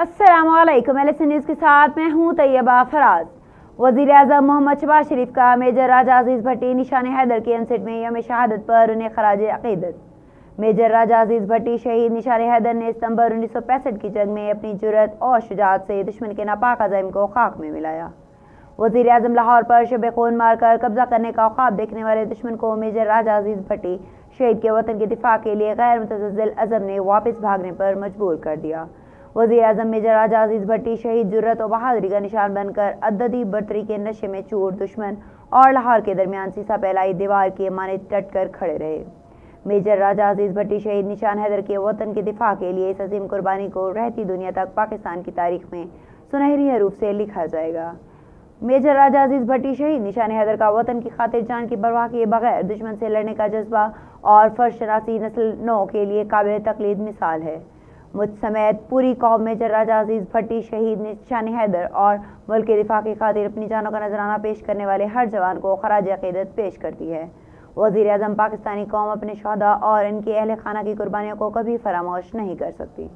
अस्सलामुअलैकुम। LSN news के साथ मैं हूँ तैयबा फराज। वज़ीर-ए-आज़म मोहम्मद शहबाज शरीफ का मेजर राजा अजीज़ भट्टी निशान हैदर के अनसेट में यौम शहादत पर उन्हें खराज अक़ीदत। मेजर राजा अजीज़ भट्टी शहीद निशान हैदर ने सितंबर 1965 की जंग में अपनी जुर्रत और शुजाअत से दुश्मन के नापाक अज़ाइम को खाक में मिलाया। वज़ीर-ए-आज़म लाहौर पर शब खून मारकर कब्जा करने का ख्वाब देखने वाले दुश्मन को मेजर राजा अजीज़ भट्टी शहीद के वतन के दिफा के लिए गैर मुतज़्ज़ल अज़म ने वापस भागने पर मजबूर कर दिया। वज़ीर-ए-आज़म मेजर राजा अजीज़ भट्टी शहीद जुर्रत और बहादुरी का निशान बनकर अददी बर्तरी के नशे में चूर दुश्मन और लाहौर के दरमियान सीसा फैलाई दीवार की मानद डट कर खड़े रहे। मेजर राजा अजीज़ भट्टी शहीद निशान हैदर के वतन के दिफा के लिए इस अजीम कुर्बानी को रहती दुनिया तक पाकिस्तान की तारीख में सुनहरी हरूफ से लिखा जाएगा। मेजर राजा अजीज़ भट्टी शहीद निशान हैदर का वतन की खातिर जान की परवाह किए बगैर दुश्मन से लड़ने का जज्बा और फर्ज शनासी नस्ल नौ के लिए काबिल तकलीद मिसाल है। मुझ समेत पूरी कौम मेजर राजा अजीज़ भट्टी शहीद निशान हैदर और मुल्क के दिफा की खातिर अपनी जानों का नजराना पेश करने वाले हर जवान को खराज अक़ीदत पेश करती है। वज़ीर-ए-आज़म पाकिस्तानी कौम अपने शहदा और इनके अहल खाना की कुर्बानियों को कभी फरामोश नहीं कर सकती।